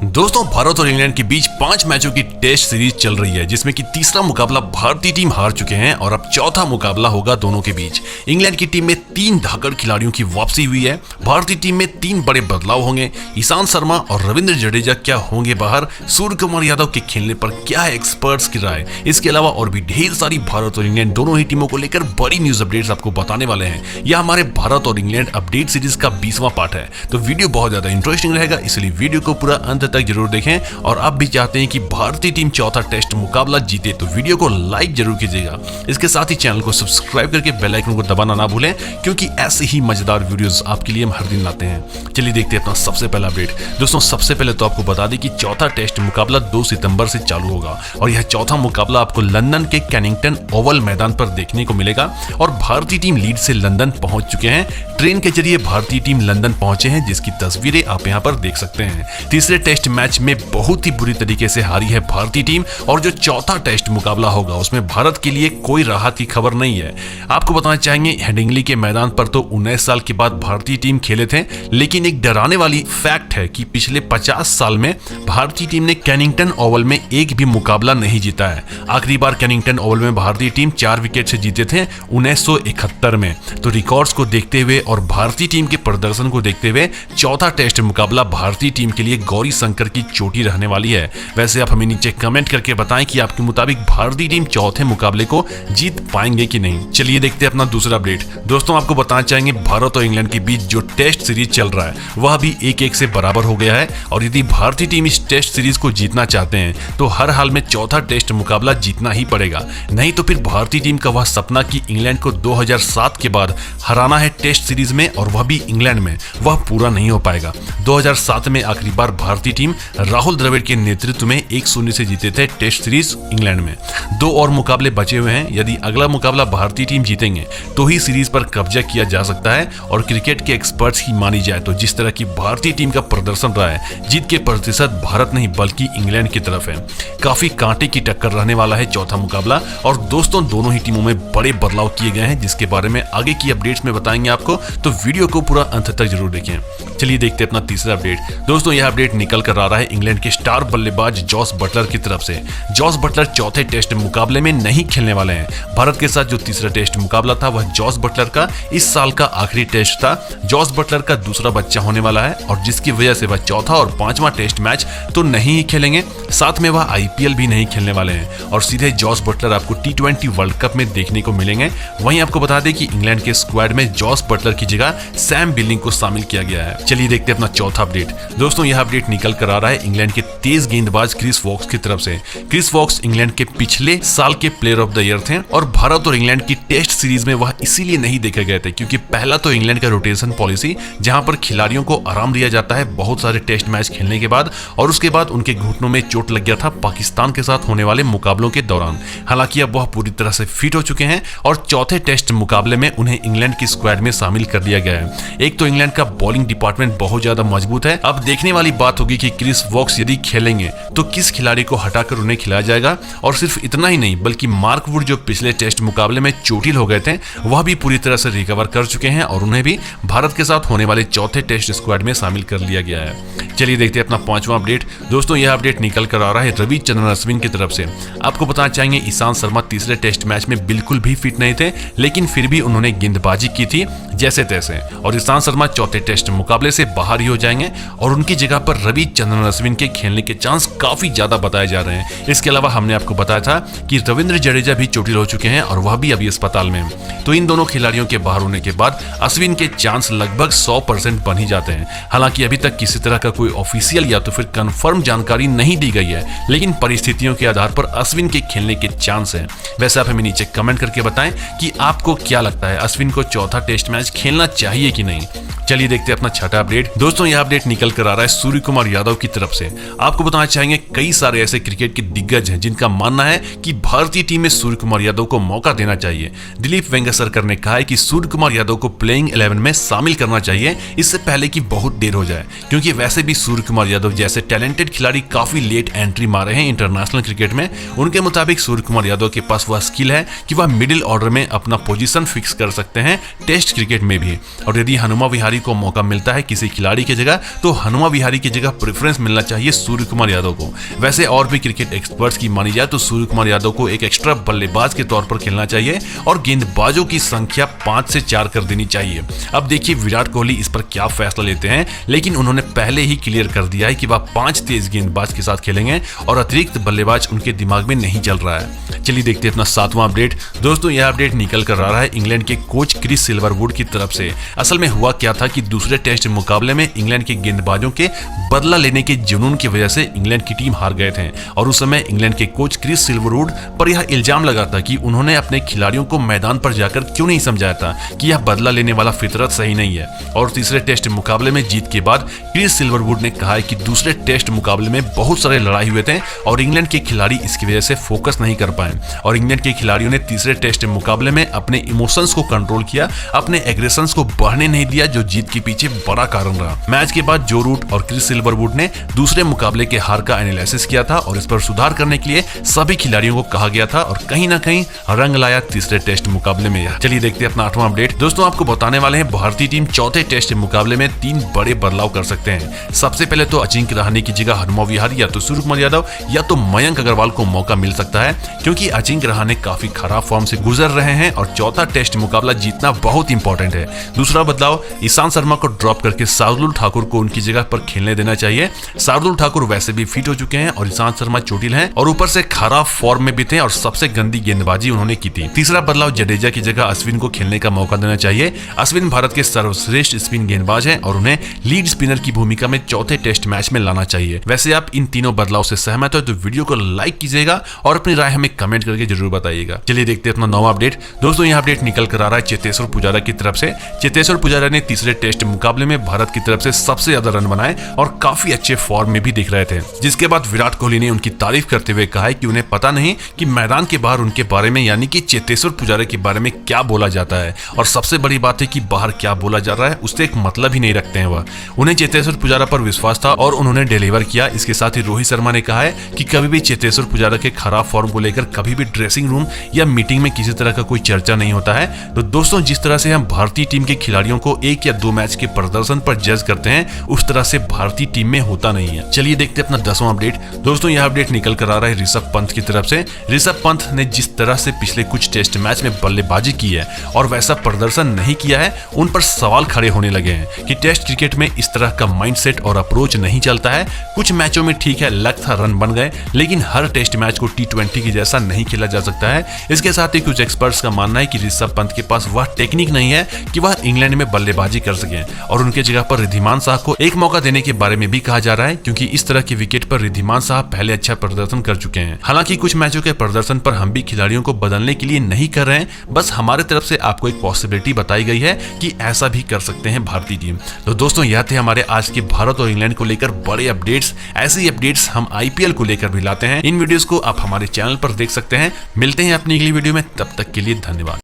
दोस्तों, भारत और इंग्लैंड के बीच 5 मैचों की टेस्ट सीरीज चल रही है, जिसमें कि तीसरा मुकाबला भारतीय टीम हार चुके हैं और अब चौथा मुकाबला होगा दोनों के बीच। इंग्लैंड की टीम में 3 धाकड़ खिलाड़ियों की वापसी हुई है। भारतीय टीम में 3 बड़े बदलाव होंगे। ईशांत शर्मा और रविंद्र जडेजा क्या होंगे बाहर? सूर्य कुमार यादव के खेलने पर क्या है एक्सपर्ट्स की राय? इसके अलावा और भी ढेर सारी भारत और इंग्लैंड दोनों ही टीमों को लेकर बड़ी न्यूज अपडेट्स आपको बताने वाले हैं। यह हमारे भारत और इंग्लैंड अपडेट सीरीज का 20वां पार्ट है, तो वीडियो बहुत ज्यादा इंटरेस्टिंग रहेगा, इसलिए वीडियो को पूरा अंत तक जरूर देखें। और आप भी चाहते हैं कि भारतीय टीम चौथा टेस्ट मुकाबला जीते, तो वीडियो को लाइक जरूर कीजिएगा। इसके साथ ही चैनल को सब्सक्राइब करके बेल आइकन को दबाना ना भूलें, क्योंकि ऐसे ही मजेदार वीडियोस आपके लिए हम हर दिन लाते हैं। चलिए देखते हैं अपना सबसे पहला अपडेट। दोस्तों, सबसे पहले तो आपको बता दें कि चौथा टेस्ट मुकाबला 2 सितंबर से चालू होगा और यह चौथा मुकाबला आपको लंदन के कैनिंगटन ओवल मैदान पर देखने को मिलेगा। और भारतीय टीम लीड से लंदन पहुंच चुके हैं। ट्रेन के जरिए भारतीय टीम लंदन पहुंचे हैं, जिसकी तस्वीरें आप यहां पर देख सकते हैं। तीसरे टेस्ट मैच में बहुत ही बुरी तरीके से हारी है भारतीय टीम और जो चौथा टेस्ट मुकाबला होगा उसमें भारत के लिए कोई राहत की खबर नहीं है। आपको बताना चाहेंगे, हेडिंगली के मैदान पर तो 19 साल के बाद भारतीय टीम खेले थे, लेकिन एक डराने वाली फैक्ट है कि पिछले 50 साल में भारतीय टीम ने कैनिंगटन ओवल में एक भी मुकाबला नहीं जीता है। आखिरी बार कैनिंगटन ओवल में भारतीय टीम 4 विकेट से जीते थे 1971 में। तो रिकॉर्ड्स को देखते हुए और भारतीय टीम के प्रदर्शन को देखते हुए चौथा टेस्ट मुकाबला भारतीय टीम के लिए गौरी शंकर की चोटी रहने वाली है। वैसे आप हमें नीचे कमेंट करके बताएं कि आपके मुताबिक भारतीय टीम चौथे मुकाबले को जीत पाएंगे कि नहीं। चलिए देखते हैं अपना दूसरा अपडेट। दोस्तों, आपको बताना चाहेंगे, भारत और इंग्लैंड के बीच जो टेस्ट सीरीज चल रहा है वह भी 1-1 से बराबर हो गया है। और यदि भारतीय टीम इस टेस्ट सीरीज को जीतना चाहते हैं तो हर हाल में चौथा टेस्ट मुकाबला जीतना ही पड़ेगा, नहीं तो फिर भारतीय टीम का वह सपना कि इंग्लैंड को 2007 के बाद हराना है टेस्ट सीरीज में और वह भी इंग्लैंड में, वह पूरा नहीं हो पाएगा। 2007 में आखिरी बार भारतीय टीम राहुल द्रविड़ के नेतृत्व में 1-0 से जीते थे टेस्ट सीरीज इंग्लैंड में। 2 और मुकाबले बचे हुए हैं। यदि अगला मुकाबला भारतीय टीम जीतेंगे तो ही सीरीज पर कब्जा किया जा सकता है। और क्रिकेट के एक्सपर्ट्स की मानी जाए तो जिस तरह की भारतीय टीम का प्रदर्शन रहा है, जीत के प्रतिशत भारत नहीं बल्कि इंग्लैंड की तरफ है। काफी कांटे की टक्कर रहने वाला है चौथा मुकाबला। और दोस्तों, दोनों ही टीमों में बड़े बदलाव किए गए हैं, जिसके बारे में आगे की अपडेट्स में बताएंगे आपको, तो वीडियो को पूरा अंत तक जरूर देखें। चलिए देखते हैं अपना तीसरा अपडेट। दोस्तों, यह अपडेट निकल कर आ रहा है इंग्लैंड के स्टार बल्लेबाज जॉस बटलर की तरफ से। जॉस बटलर चौथे टेस्ट मुकाबले में नहीं खेलने वाले हैं। भारत के साथ जो तीसरा टेस्ट मुकाबला था वह जॉस बटलर का इस साल का आखिरी टेस्ट था। जॉस बटलर का दूसरा बच्चा होने वाला है और जिसकी वजह से वह चौथा और 5वां टेस्ट मैच तो नहीं ही खेलेंगे, साथ में वह IPL भी नहीं खेलने वाले हैं और सीधे जॉस बटलर आपको T20 वर्ल्ड कप में देखने को मिलेंगे। वहीं आपको बता दें कि इंग्लैंड के स्क्वाड में जॉस बटलर की जगह सैम बिलिंग को शामिल किया गया है। चलिए देखते हैं अपना चौथा अपडेट। दोस्तों, यह अपडेट निकल कर आ रहा है इंग्लैंड के तेज गेंदबाज क्रिस वॉक्स की तरफ से। क्रिस वॉक्स इंग्लैंड के पिछले साल के प्लेयर ऑफ द ईयर थे और भारत और इंग्लैंड की टेस्ट सीरीज में वह इसीलिए नहीं देखे गए थे क्योंकि पहला तो इंग्लैंड का रोटेशन पॉलिसी, जहां पर खिलाड़ियों को आराम दिया जाता है बहुत सारे टेस्ट मैच खेलने के बाद, और उसके बाद उनके घुटनों में चोट लग गया था पाकिस्तान के साथ होने वाले मुकाबलों के दौरान। हालांकि अब वह पूरी तरह से फिट हो चुके हैं और चौथे टेस्ट मुकाबले में उन्हें इंग्लैंड की स्क्वाड में शामिल कर दिया गया है। एक तो इंग्लैंड का बॉलिंग डिपार्टमेंट बहुत ज्यादा मजबूत है। अब देखने वाली बात होगी कि क्रिस वॉक्स यदि खेलेंगे तो किस खिलाड़ी को हटाकर उन्हें खिलाया जाएगा। और सिर्फ इतना ही नहीं, बल्कि मार्क वुड जो पिछले टेस्ट मुकाबले में चोटिल हो गए थे, वह भी पूरी तरह से रिकवर कर चुके हैं और उन्हें भी भारत के साथ होने वाले चौथे टेस्ट स्क्वाड में शामिल कर लिया गया है। चलिए देखते हैं अपना 5वां अपडेट। दोस्तों, यह अपडेट निकल कर आ रहा है रविचंद्रन अश्विन की तरफ से। आपको बताना चाहेंगे, ईशांत शर्मा तीसरे टेस्ट मैच में बिल्कुल भी फिट नहीं थे, लेकिन फिर भी उन्होंने गेंदबाजी की थी जैसे तैसे, और ईशांत शर्मा चौथे टेस्ट मुकाबले से बाहर ही हो जाएंगे और उनकी जगह पर रविचंद्रन अश्विन के खेलने के चांस काफी ज्यादा बताए जा रहे हैं। इसके अलावा हमने आपको बताया था कि रविंद्र जडेजा भी चोटिल हो चुके हैं और वह भी अभी अस्पताल में हैं। तो इन दोनों खिलाड़ियों के बाहर होने के बाद अश्विन के चांस लगभग 100% बन ही जाते हैं। हालांकि अभी तक किसी तरह का कोई ऑफिशियल या तो फिर कंफर्म जानकारी नहीं दी गई है, लेकिन परिस्थितियों के आधार पर अश्विन के खेलने के चांस हैं। वैसे आप हमें नीचे कमेंट करके बताएं कि आपको क्या लगता है, अश्विन को चौथा टेस्ट मैच खेलना चाहिए कि नहीं। चलिए देखते हैं अपना छठा अपडेट। दोस्तों, यह अपडेट निकल कर आ रहा है सूर्य कुमार यादव की तरफ से। आपको बताना चाहेंगे, कई सारे ऐसे क्रिकेट के दिग्गज हैं जिनका मानना है कि भारतीय टीम में सूर्य कुमार यादव को मौका देना चाहिए। दिलीप वेंगसरकर ने कहा है कि सूर्य कुमार यादव को प्लेइंग 11 में शामिल करना चाहिए, इससे पहले कि बहुत देर हो जाए, क्योंकि वैसे भी सूर्य कुमार यादव जैसे टैलेंटेड खिलाड़ी काफी लेट एंट्री मारे हैं इंटरनेशनल क्रिकेट में, उनके मुताबिक सूर्य कुमार यादव के पास वह स्किल है कि वह मिडिल ऑर्डर में अपना पोजीशन फिक्स कर सकते हैं टेस्ट क्रिकेट में भी। और यदि हनुमा विहारी को मौका मिलता है किसी खिलाड़ी की जगह, तो हनुमा विहारी की जगह प्रेफरेंस मिलना चाहिए सूर्य कुमार यादव को। वैसे और भी क्रिकेट एक्सपर्ट्स की मानी जाए तो सूर्य कुमार यादव को एक एक्स्ट्रा बल्लेबाज के तौर पर खेलना चाहिए और गेंदबाजों की संख्या 5 से 4 कर देनी चाहिए। अब देखिए विराट कोहली इस पर क्या फैसला लेते हैं, लेकिन उन्होंने पहले ही क्लियर कर दिया है कि वह 5 तेज गेंदबाज के साथ खेलेंगे और अतिरिक्त बल्लेबाज उनके दिमाग में नहीं चल रहा है। चलिए देखते हैं अपना 7वां अपडेट। दोस्तों यह अपडेट निकल कर आ रहा है इंग्लैंड के कोच क्रिस सिल्वरवुड की तरफ से। असल में हुआ क्या था कि दूसरे टेस्ट मुकाबले में इंग्लैंड के गेंदबाजों के बदला लेने के जुनून की वजह से इंग्लैंड की टीम हार गए थे और उस समय इंग्लैंड के कोच क्रिस सिल्वरवुड पर यह इल्जाम लगा था कि उन्होंने अपने खिलाड़ियों को मैदान पर जाकर क्यों नहीं समझाया था कि यह बदला लेने वाला फितरत सही नहीं है। और तीसरे टेस्ट मुकाबले में जीत के बाद क्रिस सिल्वरवुड ने कहा है कि दूसरे टेस्ट मुकाबले में बहुत सारे लड़ाई हुए थे और इंग्लैंड के खिलाड़ी इसकी वजह से फोकस नहीं कर पाए और इंग्लैंड के खिलाड़ियों ने तीसरे टेस्ट मुकाबले में अपने इमोशंस को कंट्रोल किया, अपने एग्रेशंस को बढ़ने नहीं दिया, जो जीत के पीछे बड़ा कारण रहा। मैच के बाद जो रूट और क्रिस सिल्वरवुड ने दूसरे मुकाबले के हार का एनालिसिस किया था और इस पर सुधार करने के लिए सभी खिलाड़ियों को कहा गया था और कहीं ना कहीं रंग लाया तीसरे टेस्ट मुकाबले में। चलिए देखते हैं अपना 8वां अपडेट। दोस्तों आपको बताने वाले हैं भारतीय टीम चौथे टेस्ट मुकाबले में 3 बड़े बदलाव कर सकते हैं। सबसे पहले तो अजिंक्य रहाणे की जगह हनुमा विहारी या तो सूर्य कुमार यादव या तो मयंक अग्रवाल को मौका मिल सकता है, क्योंकि अजिंक्य रहाणे काफी खराब फॉर्म से गुजर रहे हैं और चौथा टेस्ट मुकाबला जीतना बहुत इंपॉर्टेंट है। दूसरा बदलाव, ईशांत शर्मा को ड्रॉप करके शार्दुल ठाकुर को उनकी जगह पर खेलने देना चाहिए। शार्दुल ठाकुर वैसे भी फिट हो चुके हैं और ईशांत शर्मा चोटिल हैं और ऊपर से खराब फॉर्म में भी थे और सबसे गंदी गेंदबाजी उन्होंने की थी। तीसरा बदलाव, जडेजा की जगह अश्विन को खेलने का मौका देना चाहिए। अश्विन भारत के सर्वश्रेष्ठ स्पिन गेंदबाज हैं और उन्हें लीड स्पिनर की भूमिका में चौथे टेस्ट मैच में लाना चाहिए। वैसे आप इन तीनों बदलाव से सहमत हो तो वीडियो को लाइक कीजिएगा और अपनी राय हमें कमेंट करके जरूर बताइएगा। चलिए देखते हैं अपना 9वां अपडेट। दोस्तों यह अपडेट निकल कर आ रहा है चेतेश्वर पुजारा की तरफ से। चेतेश्वर पुजारा ने तीसरे टेस्ट मुकाबले में भारत की तरफ से सबसे ज्यादा रन बनाए और काफी अच्छे फॉर्म में भी दिख रहे थे, जिसके बाद विराट कोहली ने उनकी तारीफ करते हुए कहा है कि उन्हें पता नहीं कि मैदान के बाहर उनके बारे में यानी कि चेतेश्वर पुजारा के बारे में क्या बोला जाता है और सबसे बड़ी बात है कि बाहर क्या बोला जा रहा है उससे एक मतलब ही नहीं रखते हैं वह। उन्हें चेतेश्वर पुजारा पर विश्वास था और उन्होंने डिलीवर किया। इसके साथ ही रोहित शर्मा ने कहा है कि कभी भी चेतेश्वर पुजारा के खराब फॉर्म को लेकर कभी भी ड्रेसिंग रूम या मीटिंग में किसी तरह का कोई चर्चा नहीं होता है। तो दोस्तों जिस तरह से हम भारतीय टीम के खिलाड़ियों को 1 या 2 मैच के प्रदर्शन पर जज करते हैं उस तरह से भारतीय टीम में होता नहीं है। चलिए देखते हैं अपना 10वां अपडेट। दोस्तों यह अपडेट निकल कर आ रहा है ऋषभ पंत की तरफ से। ऋषभ पंत ने जिस तरह से पिछले कुछ टेस्ट मैच में बल्लेबाजी की है और वैसा प्रदर्शन नहीं किया है, उन पर सवाल खड़े होने लगे हैं कि टेस्ट क्रिकेट में इस तरह का माइंडसेट और अप्रोच नहीं चलता है। कुछ मैचों में ठीक है लक था, रन बन गए, लेकिन हर टेस्ट मैच को T20 की जैसा नहीं खेला जा सकता है। इसके साथ ही कुछ एक्सपर्ट्स का मानना है कि ऋषभ पंत के पास वह टेक्निक नहीं है कि वह इंग्लैंड में बल्लेबाजी कर सके और उनके जगह पर रिद्धिमान शाह को एक मौका देने के बारे में भी कहा जा रहा है, क्योंकि इस तरह के विकेट पर रिद्धिमान शाह पहले अच्छा प्रदर्शन कर चुके हैं। हालांकि कुछ मैचों के प्रदर्शन पर हम भी खिलाड़ियों को बदलने के लिए नहीं कर रहे हैं, बस हमारे तरफ से आपको एक पॉसिबिलिटी बताई गई है कि ऐसा भी कर सकते हैं भारतीय टीम। तो दोस्तों यह थे हमारे आज के भारत और इंग्लैंड को लेकर बड़े अपडेट्स। ऐसे ही अपडेट्स हम IPL को लेकर भी लाते हैं। इन वीडियोस को आप हमारे चैनल पर देख सकते हैं। मिलते हैं अपनी अगली वीडियो में, तब तक के लिए धन्यवाद।